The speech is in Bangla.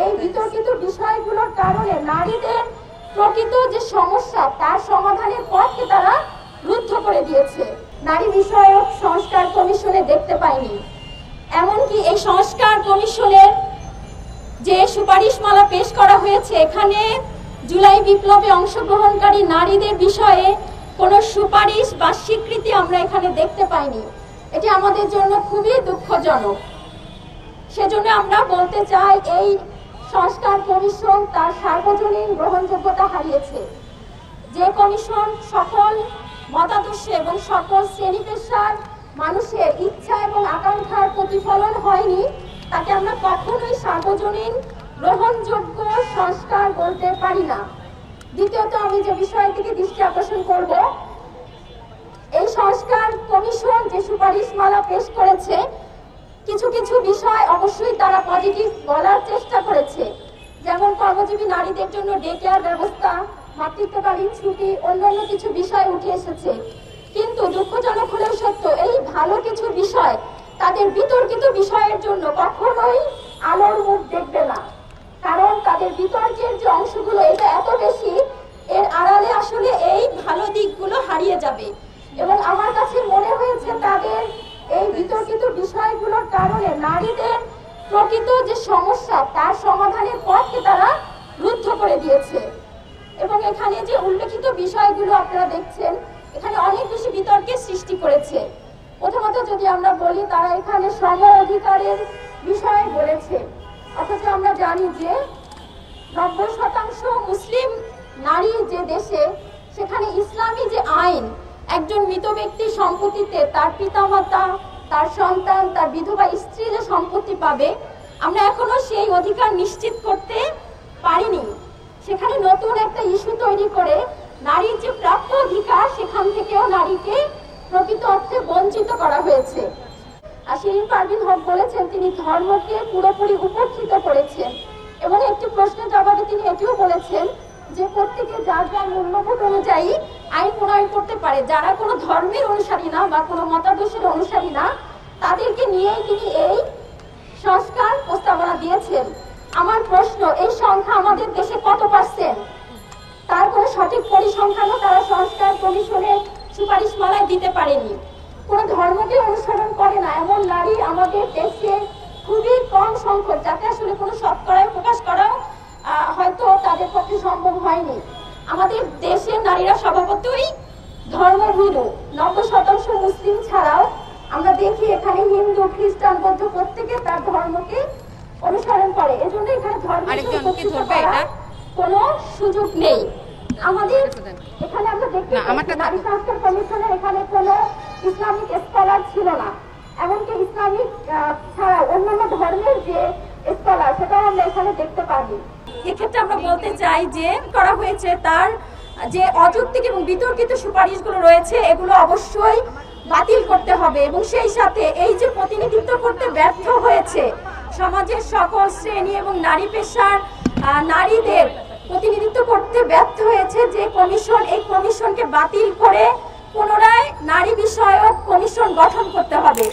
এই বিতর্কিত বিষয়গুলোর কারণে নারীদের প্রকৃত যে সমস্যা তার সমাধানের পথকে তারা রুদ্ধ করে দিয়েছে। নারী বিষয়ক সংস্কার কমিশনে দেখতে পাইনি। এমনকি এই সংস্কার কমিশনের যে সুপারিশমালা পেশ করা হয়েছে, এখানে জুলাই বিপ্লবে অংশগ্রহণকারী নারীদের বিষয়ে কোনো সুপারিশ বা স্বীকৃতি আমরা এখানে দেখতে পাইনি। এটি আমাদের জন্য খুবই দুঃখজনক। সেজন্য আমরা বলতে চাই, এই সংস্কার কমিশন তার সার্বজনীন গ্রহণযোগ্যতা হারিয়েছে। যে কমিশন সকল মতাদর্শে এবং সকল শ্রেণী পেশার মানুষের ইচ্ছা এবং আকাঙ্ক্ষার প্রতিফলন হয়নি, তাকে আমরা কখনোই সার্বজনীন গ্রহণযোগ্য সংস্কার বলতে পারি না। দ্বিতীয়ত, আমি যে বিষয়টিকে দৃষ্টি আকর্ষণ করব, এই সংস্কার কমিশন যে সুপারিশমালা পেশ করেছে, কিছু কিছু বিষয় অবশ্যই তারা পজিটিভ বলার চেষ্টা করেছে। যেমন কর্মজীবী নারীদের জন্য ডে কেয়ার ব্যবস্থা, মাতৃত্বকালীন ছুটি, অন্যান্য কিছু বিষয় উঠে এসেছে। কিন্তু দুঃখজনক হলেও সত্য, এই ভালো কিছু বিষয় তাদের বিতর্কিত বিষয়ের জন্য কখনোই আলোর মুখ দেখবে না। কারণ তাদের বিতর্কের যে অংশগুলো এটা এত বেশি, এর আড়ালে আসলে এই ভালো দিকগুলো হারিয়ে যাবে। এবং আমার কাছে মনে হয়েছে তাদের এই বিতর্কিত বিষয়গুলোর কারণে নারীদের প্রকৃত যে সমস্যা তার সমাধানের পথকে তারা রুদ্ধ করে দিয়েছে। এবং এখানে যে উল্লেখিত বিষয়গুলো আপনারা দেখছেন, এখানে অনেক বেশি বিতর্কের সৃষ্টি করেছে। প্রথমত যদি আমরা বলি, তারা এখানে সম অধিকারের বিষয়ে বলেছে, অথচ আমরা জানি যে 90% মুসলিম নারী যে দেশে, সেখানে ইসলামী যে আইন, একজন মৃত ব্যক্তির সম্পত্তিতে তার পিতামাতা, তার সন্তান, তার বিধবা স্ত্রী যে সম্পত্তি পাবে, আমরা এখনো সেই অধিকার নিশ্চিত করতে পারিনি। সেখানে নতুন একটা ইস্যু তৈরি করে নারীর যে প্রাপ্য অধিকার, সেখান থেকেও নারীকে প্রকৃত অর্থে বঞ্চিত করা হয়েছে। আর শিরিন পারভীন হক বলেছেন, তিনি ধর্মকে পুরোপুরি উপেক্ষিত করেছেন। এবং একটি প্রশ্নের জবাবে তিনি এটিও বলেছেন যে প্রত্যেকে যার যার মূল্যবোধ অনুযায়ী আইন প্রণয়ন করতে পারে। যারা কোনো ধর্মের অনুসারী না বা কোনো মতাদর্শের অনুসারী না, তাদেরকে নিয়েই তিনি এই সংস্কার প্রস্তাবনা দিয়েছেন। আমার প্রশ্ন, এই সংখ্যা আমাদের দেশে কত %? তার কোনো সঠিক পরিসংখ্যানও তারা সংস্কার কমিশনের সুপারিশমালায় দিতে পারেনি। কোনো ধর্মকে অনুসরণ করে না এমন নারী আমাদের দেশে খুবই কম সংখ্যক, যাতে আসলে কোনো শতকরায় প্রকাশ করা হয়তো তাদের পক্ষে সম্ভব হয়নি। আমাদের দেশের নারীরা স্বভাবতই ধর্মভীরু। 90% মুসলিম ছাড়াও আমরা দেখি এখানে হিন্দু, খ্রিস্টান, বৌদ্ধ প্রত্যেকে তার ধর্মকে অনুসরণ করে। এজন্য এখানে ধর্মের কোনো সুযোগ নেই। আমাদের এখানে আমরা দেখতে নারী সংস্কার কমিশনের এখানে কোনো ইসলামিক স্কলার ছিল না। এমনকি ইসলামিক ছাড়া অন্যান্য ধর্মের যে স্কলার, সেটাও আমরা এখানে দেখতে পারি। এক্ষেত্রে আমরা বলতে চাই যে করা হয়েছে তার যে অযৌক্তিক এবং বিতর্কিত সুপারিশগুলো রয়েছে, এগুলো অবশ্যই বাতিল করতে হবে। এবং সেই সাথে এই যে প্রতিনিধিত্ব করতে ব্যর্থ হয়েছে সমাজের সকল শ্রেণী এবং নারী পেশার নারীদের প্রতিনিধিত্ব করতে ব্যর্থ হয়েছে যে কমিশন, এই কমিশনকে বাতিল করে পুনরায় নারী বিষয়ক কমিশন গঠন করতে হবে।